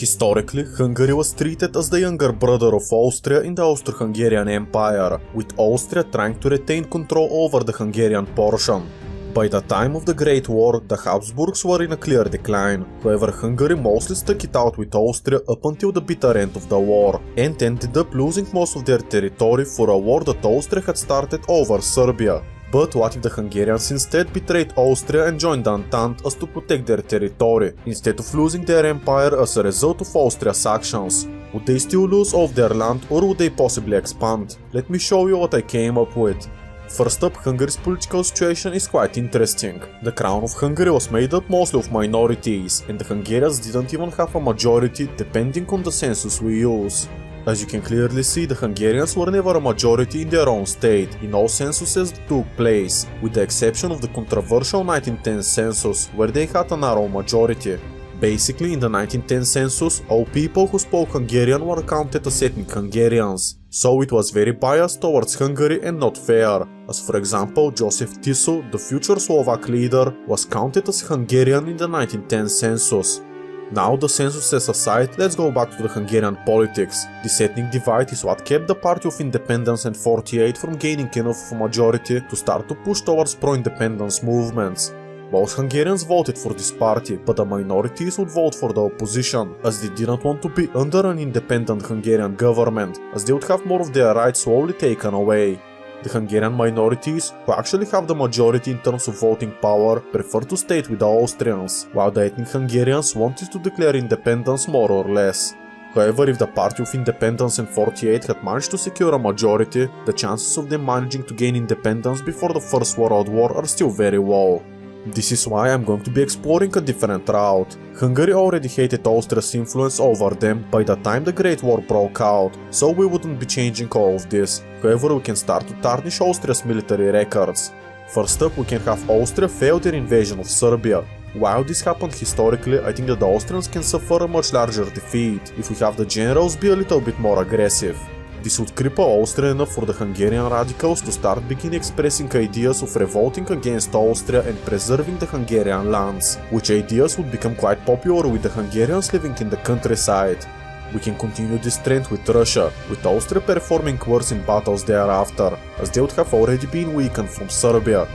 Historically, Hungary was treated as the younger brother of Austria in the Austro-Hungarian Empire, with Austria trying to retain control over the Hungarian portion. By the time of the Great War, the Habsburgs were in a clear decline. However, Hungary mostly stuck it out with Austria up until the bitter end of the war, and ended up losing most of their territory for a war that Austria had started over Serbia. But what if the Hungarians instead betrayed Austria and joined the Entente as to protect their territory, instead of losing their empire as a result of Austria's actions? Would they still lose all of their land, or would they possibly expand? Let me show you what I came up with. First up, Hungary's political situation is quite interesting. The crown of Hungary was made up mostly of minorities, and the Hungarians didn't even have a majority depending on the census we use. As you can clearly see, the Hungarians were never a majority in their own state, in all censuses that took place, with the exception of the controversial 1910 census, where they had a narrow majority. Basically, in the 1910 census, all people who spoke Hungarian were counted as ethnic Hungarians, so it was very biased towards Hungary and not fair, as for example, Joseph Tiso, the future Slovak leader, was counted as Hungarian in the 1910 census. Now, the censuses aside, let's go back to the Hungarian politics. This ethnic divide is what kept the Party of Independence in 48 from gaining enough of a majority to start to push towards pro-independence movements. Most Hungarians voted for this party, but the minorities would vote for the opposition, as they didn't want to be under an independent Hungarian government, as they would have more of their rights slowly taken away. The Hungarian minorities, who actually have the majority in terms of voting power, prefer to stay with the Austrians, while the ethnic Hungarians wanted to declare independence more or less. However, if the Party of Independence in 48 had managed to secure a majority, the chances of them managing to gain independence before the First World War are still very low. This is why I'm going to be exploring a different route. Hungary already hated Austria's influence over them by the time the Great War broke out, so we wouldn't be changing all of this. However, we can start to tarnish Austria's military records. First up, we can have Austria fail their invasion of Serbia. While this happened historically, I think that the Austrians can suffer a much larger defeat if we have the generals be a little bit more aggressive. This would cripple Austria enough for the Hungarian radicals to start begin expressing ideas of revolting against Austria and preserving the Hungarian lands, which ideas would become quite popular with the Hungarians living in the countryside. We can continue this trend with Russia, with Austria performing worse in battles thereafter, as they would have already been weakened from Serbia.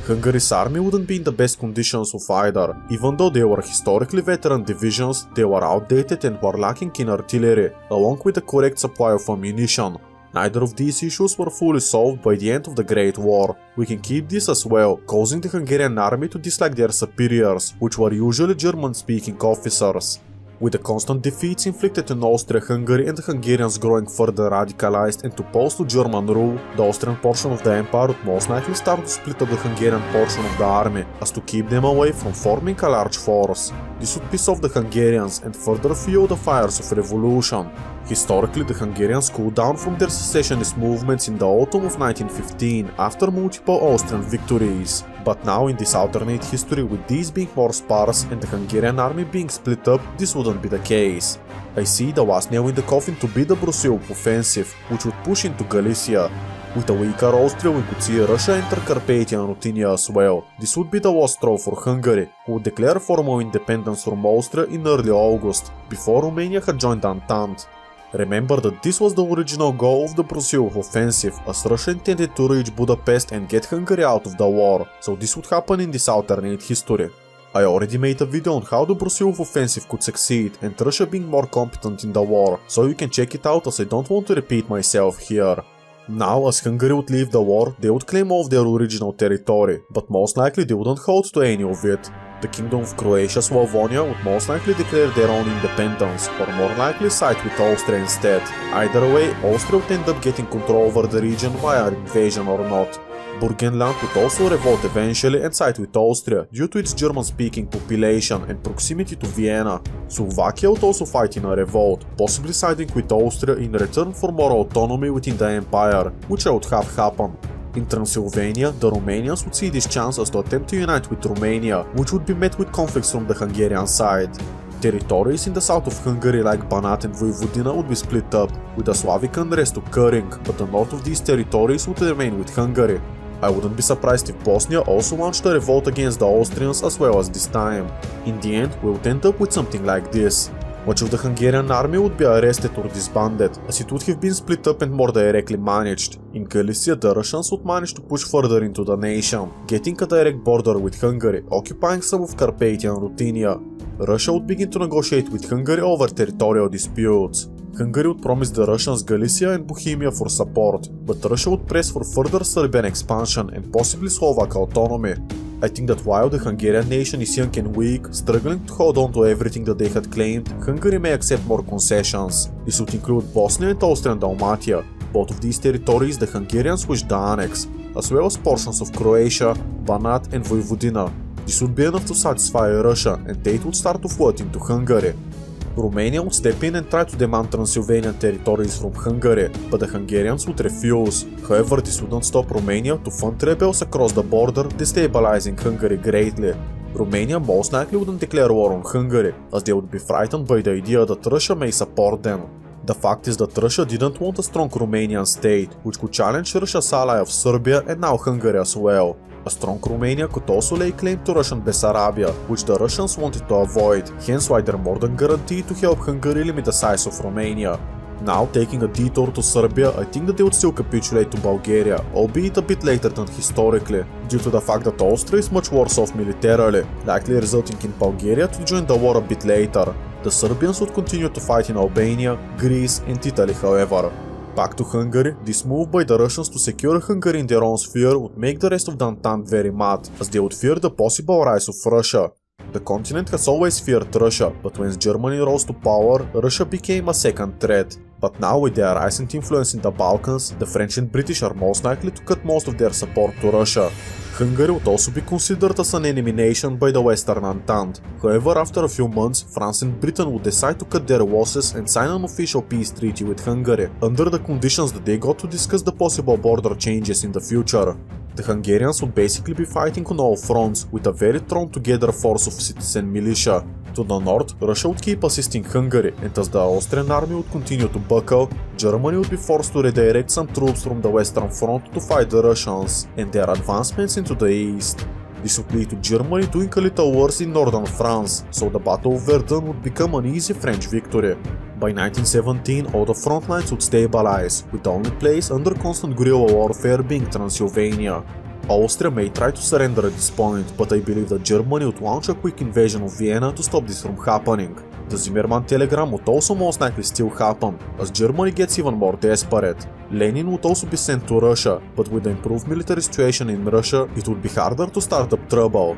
Hungary's army wouldn't be in the best conditions of either. Even though they were historically veteran divisions, they were outdated and were lacking in artillery, along with the correct supply of ammunition. Neither of these issues were fully solved by the end of the Great War. We can keep this as well, causing the Hungarian army to dislike their superiors, which were usually German-speaking officers. With the constant defeats inflicted on Austria-Hungary and the Hungarians growing further radicalized and opposed to German rule, the Austrian portion of the empire would most likely start to split up the Hungarian portion of the army, as to keep them away from forming a large force. This would piss off the Hungarians and further fuel the fires of revolution. Historically, the Hungarians cooled down from their secessionist movements in the autumn of 1915 after multiple Austrian victories. But now, in this alternate history, with these being more sparse and the Hungarian army being split up, this wouldn't be the case. I see the last nail in the coffin to be the Brusilov offensive, which would push into Galicia. With a weaker Austria, we could see Russia enter Carpathia and Ruthenia as well. This would be the last straw for Hungary, who would declare formal independence from Austria in early August, before Romania had joined the Entente. Remember that this was the original goal of the Brusilov offensive, as Russia intended to reach Budapest and get Hungary out of the war, so this would happen in this alternate history. I already made a video on how the Brusilov offensive could succeed and Russia being more competent in the war, so you can check it out as I don't want to repeat myself here. Now, as Hungary would leave the war, they would claim all of their original territory, but most likely they wouldn't hold to any of it. The Kingdom of Croatia-Slavonia would most likely declare their own independence, or more likely side with Austria instead. Either way, Austria would end up getting control over the region via invasion or not. Burgenland would also revolt eventually and side with Austria due to its German-speaking population and proximity to Vienna. Slovakia would also fight in a revolt, possibly siding with Austria in return for more autonomy within the empire, which would have happened. In Transylvania, the Romanians would see this chance as to attempt to unite with Romania, which would be met with conflicts from the Hungarian side. Territories in the south of Hungary like Banat and Vojvodina would be split up, with a Slavic unrest occurring, but the north of these territories would remain with Hungary. I wouldn't be surprised if Bosnia also launched a revolt against the Austrians as well as this time. In the end, we would end up with something like this. Much of the Hungarian army would be arrested or disbanded, as it would have been split up and more directly managed. In Galicia, the Russians would manage to push further into the nation, getting a direct border with Hungary, occupying some of Carpathian Ruthenia. Russia would begin to negotiate with Hungary over territorial disputes. Hungary would promise the Russians Galicia and Bohemia for support, but Russia would press for further Serbian expansion and possibly Slovak autonomy. I think that while the Hungarian nation is young and weak, struggling to hold on to everything that they had claimed, Hungary may accept more concessions. This would include Bosnia and Austria and Dalmatia. Both of these territories the Hungarians wished to annex, as well as portions of Croatia, Banat and Vojvodina. This would be enough to satisfy Russia, and they would start to float into Hungary. Romania would step in and try to demand Transylvanian territories from Hungary, but the Hungarians would refuse. However, this wouldn't stop Romania to fund rebels across the border, destabilizing Hungary greatly. Romania most likely wouldn't declare war on Hungary, as they would be frightened by the idea that Russia may support them. The fact is that Russia didn't want a strong Romanian state, which could challenge Russia's ally of Serbia and now Hungary as well. A strong Romania could also lay claim to Russian Bessarabia, which the Russians wanted to avoid, hence why they're more than guaranteed to help Hungary limit the size of Romania. Now, taking a detour to Serbia, I think that they would still capitulate to Bulgaria, albeit a bit later than historically, due to the fact that Austria is much worse off militarily, likely resulting in Bulgaria to join the war a bit later. The Serbians would continue to fight in Albania, Greece and Italy, however. Back to Hungary, this move by the Russians to secure Hungary in their own sphere would make the rest of the Entente very mad, as they would fear the possible rise of Russia. The continent has always feared Russia, but when Germany rose to power, Russia became a second threat. But now with their rising influence in the Balkans, the French and British are most likely to cut most of their support to Russia. Hungary would also be considered as an enemy nation by the Western Entente. However, after a few months, France and Britain would decide to cut their losses and sign an official peace treaty with Hungary, under the conditions that they got to discuss the possible border changes in the future. The Hungarians would basically be fighting on all fronts, with a very thrown together force of citizen militia. To the north, Russia would keep assisting Hungary, and as the Austrian army would continue to buckle, Germany would be forced to redirect some troops from the Western Front to fight the Russians and their advancements into the east. This would lead to Germany doing a little worse in northern France, so the Battle of Verdun would become an easy French victory. By 1917, all the front lines would stabilize, with the only place under constant guerrilla warfare being Transylvania. Austria may try to surrender at this point, but I believe that Germany would launch a quick invasion of Vienna to stop this from happening. The Zimmermann telegram would also most likely still happen, as Germany gets even more desperate. Lenin would also be sent to Russia, but with the improved military situation in Russia, it would be harder to start up trouble.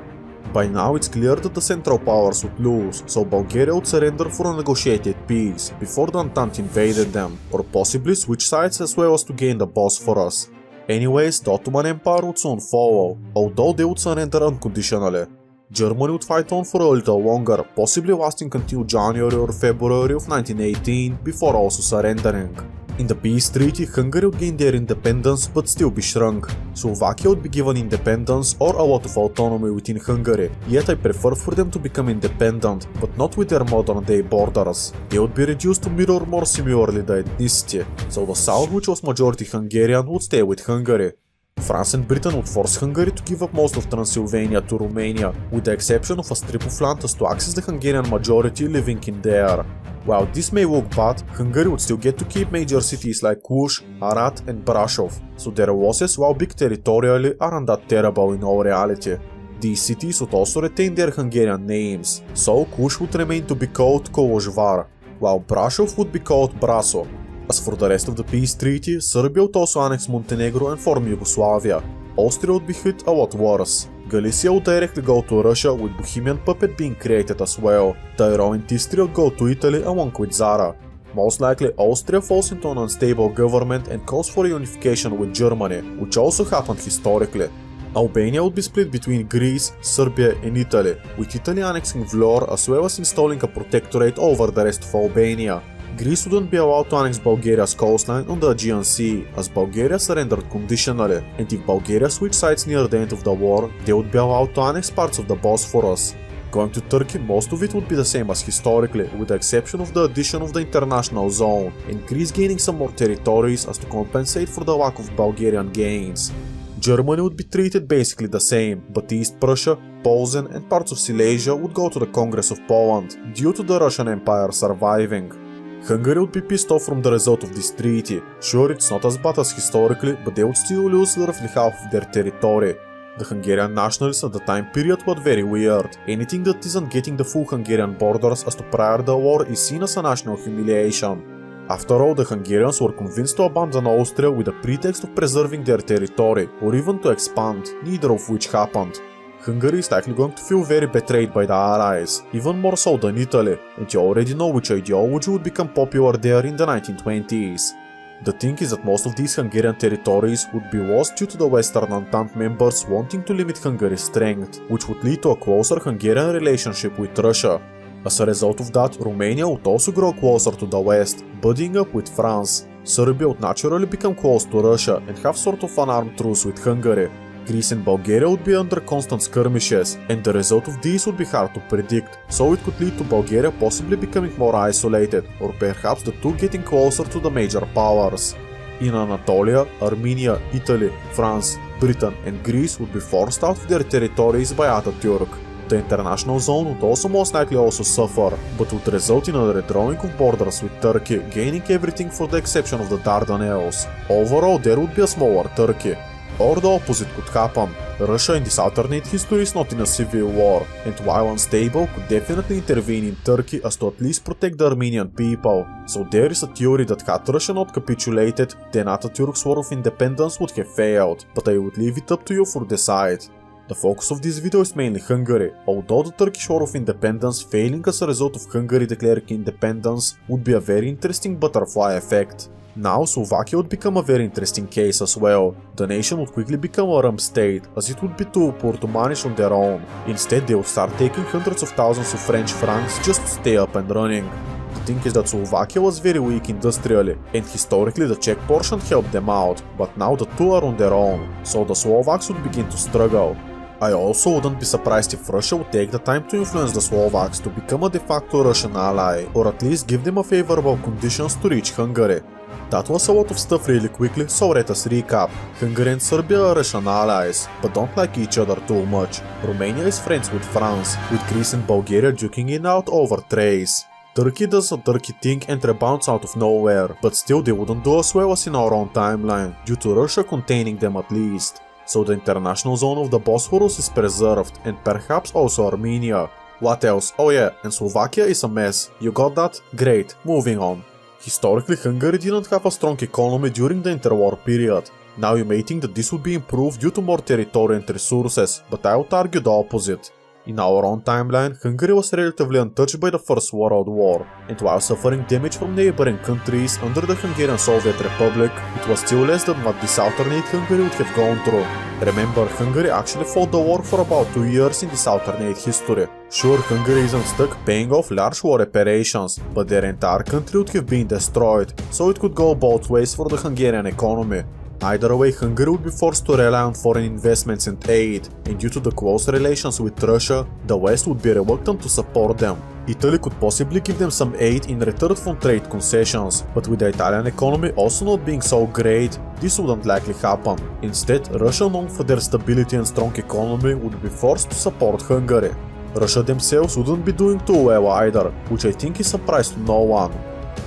By now it's clear that the Central Powers would lose, so Bulgaria would surrender for a negotiated peace, before the Entente invaded them, or possibly switch sides as well as to gain the Bosphorus. Anyways, the Ottoman Empire would soon follow, although they would surrender unconditionally. Germany would fight on for a little longer, possibly lasting until January or February of 1918, before also surrendering. In the peace treaty, Hungary would gain their independence but still be shrunk. Slovakia would be given independence or a lot of autonomy within Hungary, yet I prefer for them to become independent, but not with their modern day borders. They would be reduced to mirror more similarly the ethnicity, so the south, which was majority Hungarian, would stay with Hungary. France and Britain would force Hungary to give up most of Transylvania to Romania, with the exception of a strip of land to access the Hungarian majority living in there. While this may look bad, Hungary would still get to keep major cities like Cluj, Arad and Brasov, so their losses, while big territorially, aren't that terrible in all reality. These cities would also retain their Hungarian names, so Cluj would remain to be called Kolozsvár, while Brasov would be called Braso. As for the rest of the peace treaty, Serbia would also annex Montenegro and form Yugoslavia. Austria would be hit a lot worse. Galicia would directly go to Russia, with Bohemian puppet being created as well. Tyrol and Istria would go to Italy along with Zara. Most likely Austria falls into an unstable government and calls for unification with Germany, which also happened historically. Albania would be split between Greece, Serbia and Italy, with Italy annexing Vlor as well as installing a protectorate over the rest of Albania. Greece wouldn't be allowed to annex Bulgaria's coastline on the Aegean Sea, as Bulgaria surrendered conditionally, and if Bulgaria switched sides near the end of the war, they would be allowed to annex parts of the Bosphorus. Going to Turkey, most of it would be the same as historically, with the exception of the addition of the international zone, and Greece gaining some more territories as to compensate for the lack of Bulgarian gains. Germany would be treated basically the same, but East Prussia, Posen and parts of Silesia would go to the Congress of Poland, due to the Russian Empire surviving. Hungary would be pissed off from the result of this treaty. Sure, it's not as bad as historically, but they would still lose roughly half of their territory. The Hungarian nationalists at the time period were very weird. Anything that isn't getting the full Hungarian borders as to prior the war is seen as a national humiliation. After all, the Hungarians were convinced to abandon Austria with the pretext of preserving their territory, or even to expand, neither of which happened. Hungary is likely going to feel very betrayed by the Allies, even more so than Italy, and you already know which ideology would become popular there in the 1920s. The thing is that most of these Hungarian territories would be lost due to the Western Entente members wanting to limit Hungary's strength, which would lead to a closer Hungarian relationship with Russia. As a result of that, Romania would also grow closer to the West, buddying up with France. Serbia would naturally become close to Russia and have sort of an armed truce with Hungary. Greece and Bulgaria would be under constant skirmishes, and the result of these would be hard to predict, so it could lead to Bulgaria possibly becoming more isolated, or perhaps the two getting closer to the major powers. In Anatolia, Armenia, Italy, France, Britain and Greece would be forced out of their territories by Ataturk. The international zone would also most likely also suffer, but would result in a redrawing of borders with Turkey, gaining everything for the exception of the Dardanelles. Overall, there would be a smaller Turkey. Or the opposite could happen. Russia in this alternate history is not in a civil war, and while unstable, could definitely intervene in Turkey as to at least protect the Armenian people. So there is a theory that had Russia not capitulated, then Ataturk's war of independence would have failed, but I would leave it up to you for decide. The focus of this video is mainly Hungary, although the Turkish war of independence failing as a result of Hungary declaring independence would be a very interesting butterfly effect. Now Slovakia would become a very interesting case as well. The nation would quickly become a rump state, as it would be too poor to manage on their own. Instead, they would start taking hundreds of thousands of French francs just to stay up and running. The thing is that Slovakia was very weak industrially, and historically the Czech portion helped them out, but now the two are on their own, so the Slovaks would begin to struggle. I also wouldn't be surprised if Russia would take the time to influence the Slovaks to become a de facto Russian ally, or at least give them a favorable conditions to reach Hungary. That was a lot of stuff really quickly, so let us recap. Hungary and Serbia are Russian allies, but don't like each other too much. Romania is friends with France, with Greece and Bulgaria duking it out over Thrace. Turkey does a Turkey thing and rebounds out of nowhere, but still they wouldn't do as well as in our own timeline, due to Russia containing them at least. So the international zone of the Bosphorus is preserved, and perhaps also Armenia. What else? Oh yeah, and Slovakia is a mess. You got that? Great, moving on. Historically, Hungary didn't have a strong economy during the interwar period. Now you may think that this would be improved due to more territory and resources, but I would argue the opposite. In our own timeline, Hungary was relatively untouched by the First World War, and while suffering damage from neighboring countries under the Hungarian Soviet Republic, it was still less than what this alternate Hungary would have gone through. Remember, Hungary actually fought the war for about 2 years in this alternate history. Sure, Hungary isn't stuck paying off large war reparations, but their entire country would have been destroyed, so it could go both ways for the Hungarian economy. Either way, Hungary would be forced to rely on foreign investments and aid, and due to the close relations with Russia, the West would be reluctant to support them. Italy could possibly give them some aid in return for trade concessions, but with the Italian economy also not being so great, this wouldn't likely happen. Instead, Russia, known for their stability and strong economy, would be forced to support Hungary. Russia themselves wouldn't be doing too well either, which I think is a surprise to no one.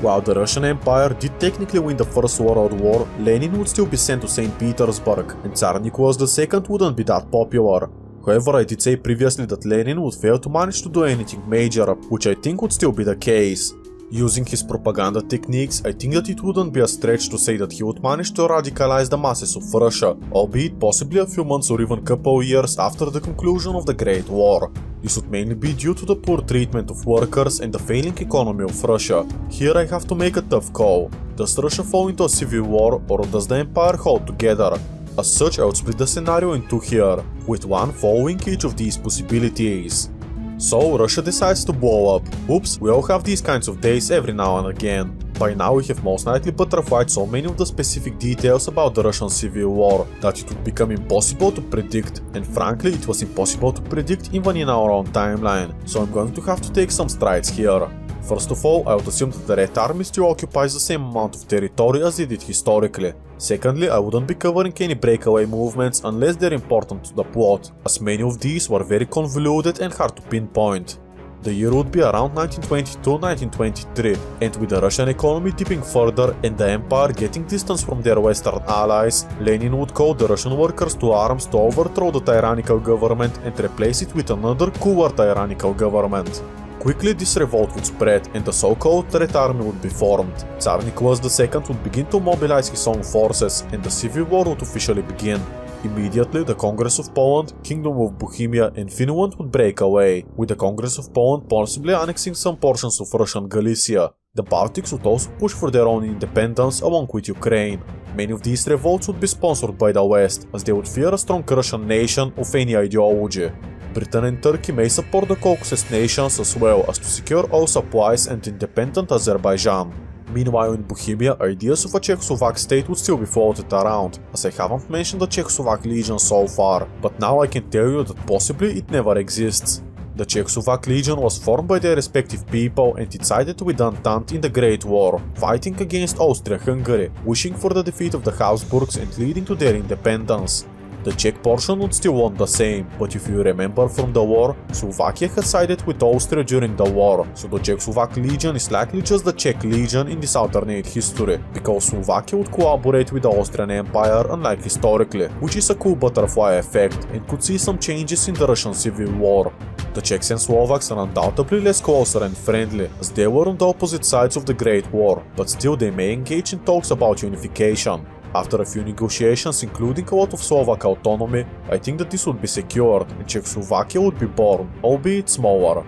While the Russian Empire did technically win the First World War, Lenin would still be sent to St. Petersburg, and Tsar Nicholas II wouldn't be that popular. However, I did say previously that Lenin would fail to manage to do anything major, which I think would still be the case. Using his propaganda techniques, I think that it wouldn't be a stretch to say that he would manage to radicalize the masses of Russia, albeit possibly a few months or even couple years after the conclusion of the Great War. This would mainly be due to the poor treatment of workers and the failing economy of Russia. Here I have to make a tough call. Does Russia fall into a civil war, or does the empire hold together? As such, I would split the scenario in two here, with one following each of these possibilities. So Russia decides to blow up. Oops, we all have these kinds of days every now and again. By now we have most likely butterflied so many of the specific details about the Russian Civil War that it would become impossible to predict, and frankly it was impossible to predict even in our own timeline, so I'm going to have to take some strides here. First of all, I would assume that the Red Army still occupies the same amount of territory as they did historically. Secondly, I wouldn't be covering any breakaway movements unless they're important to the plot, as many of these were very convoluted and hard to pinpoint. The year would be around 1922-1923, and with the Russian economy dipping further and the empire getting distance from their western allies, Lenin would call the Russian workers to arms to overthrow the tyrannical government and replace it with another cooler tyrannical government. Quickly this revolt would spread and the so-called Red Army would be formed. Tsar Nicholas II would begin to mobilize his own forces and the civil war would officially begin. Immediately, the Congress of Poland, Kingdom of Bohemia and Finland would break away, with the Congress of Poland possibly annexing some portions of Russian Galicia. The Baltics would also push for their own independence along with Ukraine. Many of these revolts would be sponsored by the West, as they would fear a strong Russian nation of any ideology. Britain and Turkey may support the Caucasus nations as well as to secure all supplies and independent Azerbaijan. Meanwhile, in Bohemia, ideas of a Czechoslovak state would still be floated around, as I haven't mentioned the Czechoslovak Legion so far, but now I can tell you that possibly it never exists. The Czechoslovak Legion was formed by their respective people and it sided with the Entente in the Great War, fighting against Austria-Hungary, wishing for the defeat of the Habsburgs and leading to their independence. The Czech portion would still want the same, but if you remember from the war, Slovakia had sided with Austria during the war, so the Czechoslovak Legion is likely just the Czech Legion in this alternate history, because Slovakia would collaborate with the Austrian Empire unlike historically, which is a cool butterfly effect and could see some changes in the Russian Civil War. The Czechs and Slovaks are undoubtedly less closer and friendly, as they were on the opposite sides of the Great War, but still they may engage in talks about unification. After a few negotiations, including a lot of Slovak autonomy, I think that this would be secured and Czechoslovakia would be born, albeit smaller.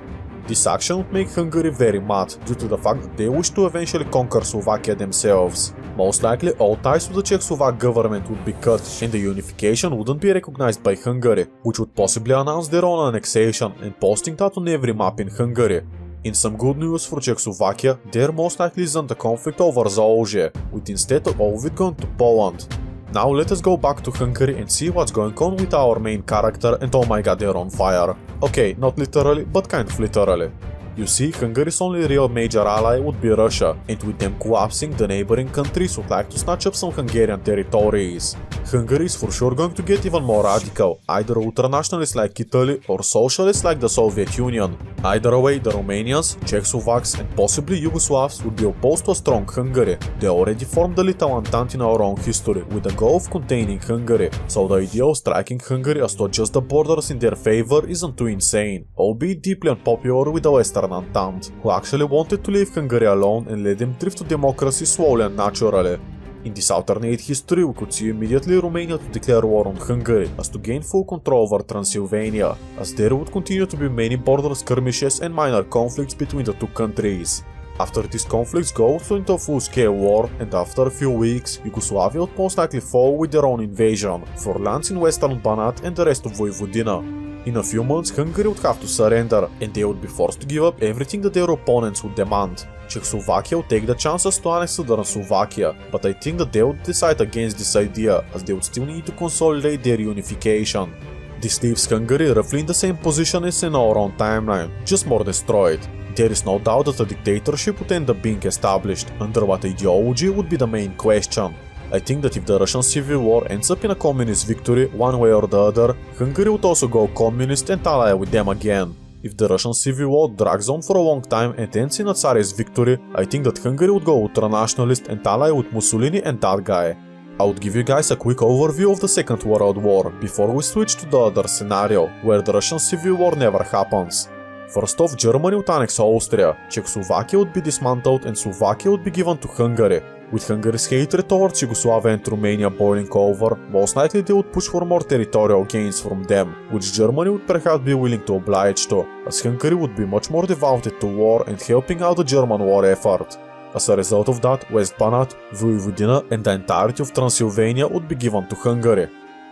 This action would make Hungary very mad, due to the fact that they wish to eventually conquer Slovakia themselves. Most likely all ties to the Czechoslovak government would be cut and the unification wouldn't be recognized by Hungary, which would possibly announce their own annexation and posting that on every map in Hungary. In some good news for Czechoslovakia, there most likely isn't a conflict over Zaolzie, with instead all of it going to Poland. Now let us go back to Hungary and see what's going on with our main character and oh my god, they're on fire. Okay, not literally, but kind of literally. You see, Hungary's only real major ally would be Russia, and with them collapsing, the neighboring countries would like to snatch up some Hungarian territories. Hungary is for sure going to get even more radical, either ultranationalists like Italy or socialists like the Soviet Union. Either way, the Romanians, Czechoslovaks and possibly Yugoslavs would be opposed to a strong Hungary. They already formed the Little Entente in our own history, with the goal of containing Hungary, so the idea of striking Hungary as to adjust the borders in their favor isn't too insane, albeit deeply unpopular with the Western Entente, who actually wanted to leave Hungary alone and let them drift to democracy slowly and naturally. In this alternate history, we could see immediately Romania to declare war on Hungary, as to gain full control over Transylvania, as there would continue to be many border skirmishes and minor conflicts between the two countries. After these conflicts go into a full-scale war, and after a few weeks, Yugoslavia would most likely fall with their own invasion, for lands in western Banat and the rest of Vojvodina. In a few months, Hungary would have to surrender, and they would be forced to give up everything that their opponents would demand. Czechoslovakia would take the chances to annex southern Slovakia, but I think that they would decide against this idea, as they would still need to consolidate their unification. This leaves Hungary roughly in the same position as in our own timeline, just more destroyed. There is no doubt that a dictatorship would end up being established, under what ideology would be the main question. I think that if the Russian Civil War ends up in a communist victory one way or the other, Hungary would also go communist and ally with them again. If the Russian Civil War drags on for a long time and ends in a Tsarist victory, I think that Hungary would go ultranationalist and ally with Mussolini and that guy. I would give you guys a quick overview of the Second World War, before we switch to the other scenario, where the Russian Civil War never happens. First off, Germany would annex Austria, Czechoslovakia would be dismantled and Slovakia would be given to Hungary. With Hungary's hatred towards Yugoslavia and Romania boiling over, most likely they would push for more territorial gains from them, which Germany would perhaps be willing to oblige to, as Hungary would be much more devoted to war and helping out the German war effort. As a result of that, West Banat, Vojvodina and the entirety of Transylvania would be given to Hungary.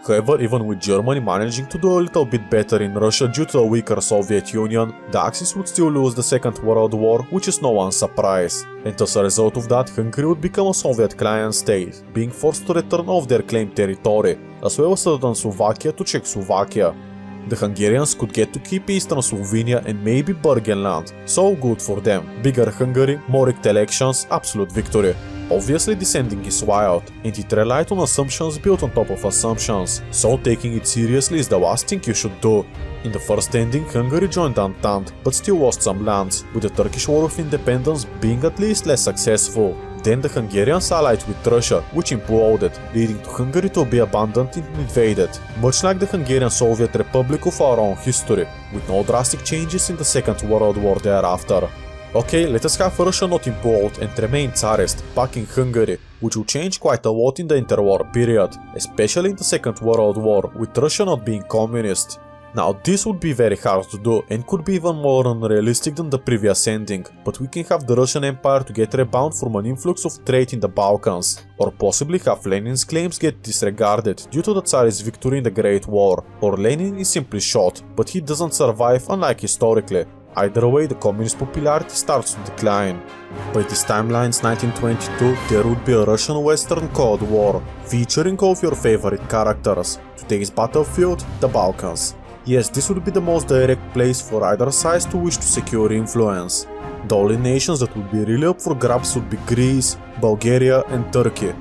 However, even with Germany managing to do a little bit better in Russia due to a weaker Soviet Union, the Axis would still lose the Second World War, which is no one's surprise. And as a result of that, Hungary would become a Soviet client state, being forced to return off their claimed territory, as well as southern Slovakia to Czechoslovakia. The Hungarians could get to keep Eastern Slovenia and maybe Burgenland, so good for them. Bigger Hungary, more elections, absolute victory. Obviously this ending is wild, and it relied on assumptions built on top of assumptions, so taking it seriously is the last thing you should do. In the first ending, Hungary joined the Entente, but still lost some lands, with the Turkish War of Independence being at least less successful. Then the Hungarians allied with Russia, which imploded, leading to Hungary to be abandoned and invaded, much like the Hungarian Soviet Republic of our own history, with no drastic changes in the Second World War thereafter. Okay, let us have Russia not implode and remain Tsarist, back in Hungary, which will change quite a lot in the interwar period, especially in the Second World War, with Russia not being communist. Now this would be very hard to do and could be even more unrealistic than the previous ending, but we can have the Russian Empire to get rebound from an influx of trade in the Balkans, or possibly have Lenin's claims get disregarded due to the Tsarist victory in the Great War, or Lenin is simply shot, but he doesn't survive unlike historically. Either way, the communist popularity starts to decline. By this timeline's 1922, there would be a Russian-Western Cold War, featuring all of your favorite characters. Today's battlefield, the Balkans. Yes, this would be the most direct place for either side to wish to secure influence. The only nations that would be really up for grabs would be Greece, Bulgaria and Turkey.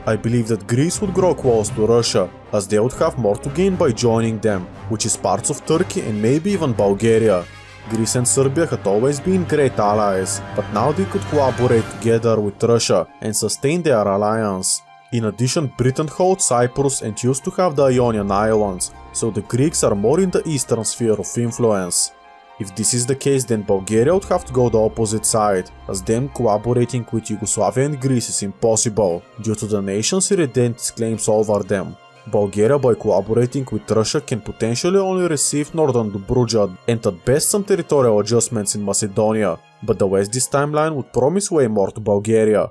I believe that Greece would grow close to Russia, as they would have more to gain by joining them, which is parts of Turkey and maybe even Bulgaria. Greece and Serbia had always been great allies, but now they could collaborate together with Russia and sustain their alliance. In addition, Britain holds Cyprus and used to have the Ionian Islands, so the Greeks are more in the eastern sphere of influence. If this is the case, then Bulgaria would have to go the opposite side, as them collaborating with Yugoslavia and Greece is impossible, due to the nation's irredentist claims over them. Bulgaria, by collaborating with Russia, can potentially only receive northern Dobruja and at best some territorial adjustments in Macedonia, but the West this timeline would promise way more to Bulgaria.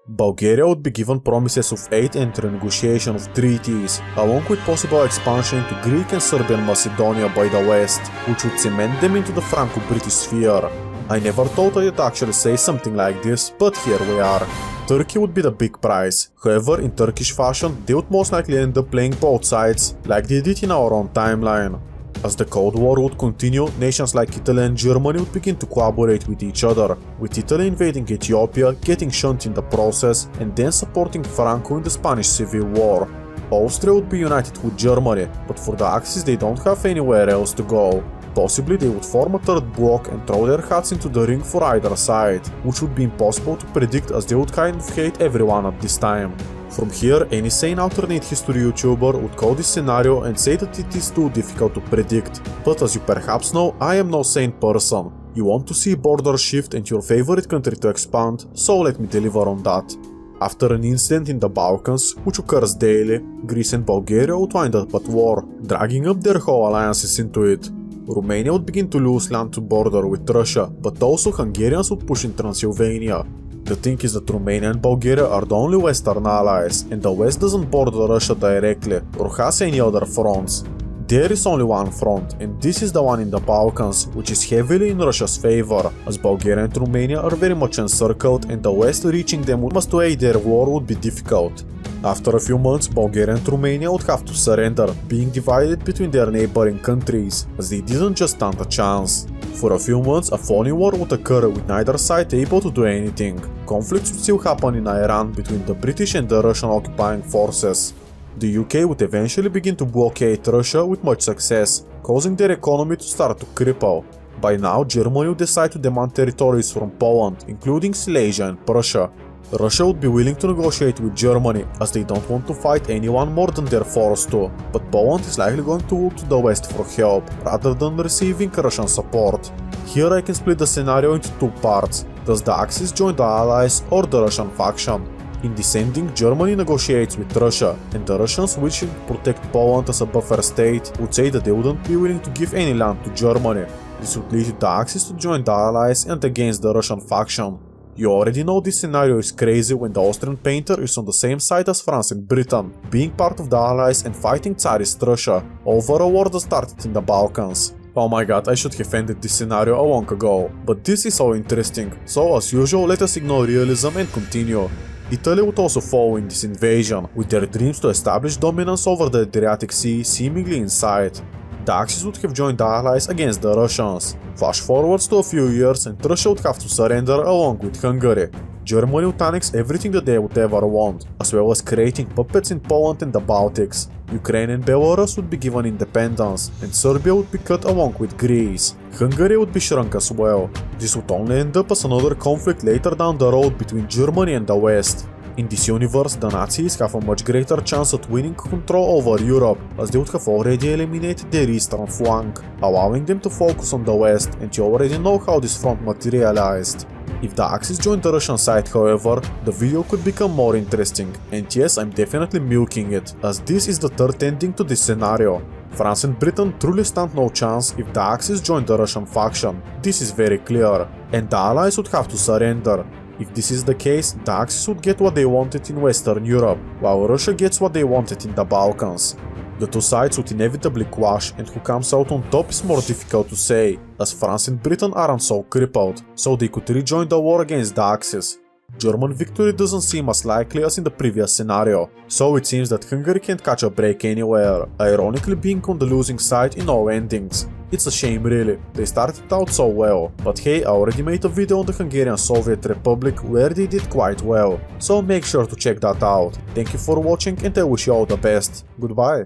Bulgaria would be given promises of aid and renegotiation of treaties, along with possible expansion into Greek and Serbian Macedonia by the West, which would cement them into the Franco-British sphere. I never thought I'd actually say something like this, but here we are. Turkey would be the big prize. However, in Turkish fashion, they would most likely end up playing both sides, like they did in our own timeline. As the Cold War would continue, nations like Italy and Germany would begin to collaborate with each other, with Italy invading Ethiopia, getting shunned in the process, and then supporting Franco in the Spanish Civil War. Austria would be united with Germany, but for the Axis they don't have anywhere else to go. Possibly they would form a third bloc and throw their hats into the ring for either side, which would be impossible to predict as they would kind of hate everyone at this time. From here, any sane alternate history YouTuber would call this scenario and say that it is too difficult to predict, but as you perhaps know, I am no sane person. You want to see borders shift and your favorite country to expand, so let me deliver on that. After an incident in the Balkans, which occurs daily, Greece and Bulgaria would wind up at war, dragging up their whole alliances into it. Romania would begin to lose land to border with Russia, but also Hungarians would push in Transylvania. The thing is that Romania and Bulgaria are the only Western allies, and the West doesn't border Russia directly, or has any other fronts. There is only one front, and this is the one in the Balkans, which is heavily in Russia's favor, as Bulgaria and Romania are very much encircled and the West reaching them must wage their war would be difficult. After a few months, Bulgaria and Romania would have to surrender, being divided between their neighboring countries, as they didn't just stand a chance. For a few months, a phony war would occur with neither side able to do anything. Conflicts would still happen in Iran between the British and the Russian occupying forces. The UK would eventually begin to blockade Russia with much success, causing their economy to start to cripple. By now, Germany would decide to demand territories from Poland, including Silesia and Prussia. Russia would be willing to negotiate with Germany, as they don't want to fight anyone more than they're forced to, but Poland is likely going to look to the West for help, rather than receiving Russian support. Here I can split the scenario into two parts. Does the Axis join the Allies or the Russian faction? In this ending, Germany negotiates with Russia, and the Russians, wishing to protect Poland as a buffer state, would say that they wouldn't be willing to give any land to Germany. This would lead the Axis to join the Allies and against the Russian faction. You already know this scenario is crazy when the Austrian painter is on the same side as France and Britain, being part of the Allies and fighting Tsarist Russia, over a war that started in the Balkans. Oh my god, I should have ended this scenario a long ago, but this is so interesting, so as usual let us ignore realism and continue. Italy would also follow in this invasion, with their dreams to establish dominance over the Adriatic Sea seemingly in sight. the Axis would have joined the Allies against the Russians. Flash forwards to a few years and Russia would have to surrender along with Hungary. Germany would annex everything that they would ever want, as well as creating puppets in Poland and the Baltics. Ukraine and Belarus would be given independence, and Serbia would be cut along with Greece. Hungary would be shrunk as well. This would only end up as another conflict later down the road between Germany and the West. In this universe, the Nazis have a much greater chance at winning control over Europe, as they would have already eliminated their eastern flank, allowing them to focus on the West, and you already know how this front materialized. If the Axis joined the Russian side, however, the video could become more interesting, and yes, I'm definitely milking it, as this is the third ending to this scenario. France and Britain truly stand no chance if the Axis joined the Russian faction, this is very clear, and the Allies would have to surrender. If this is the case, the Axis would get what they wanted in Western Europe, while Russia gets what they wanted in the Balkans. The two sides would inevitably clash, and who comes out on top is more difficult to say, as France and Britain aren't so crippled, so they could rejoin the war against the Axis. German victory doesn't seem as likely as in the previous scenario, so it seems that Hungary can't catch a break anywhere, ironically being on the losing side in all endings. It's a shame really, they started out so well, but hey, I already made a video on the Hungarian Soviet Republic where they did quite well, so make sure to check that out. Thank you for watching and I wish you all the best. Goodbye.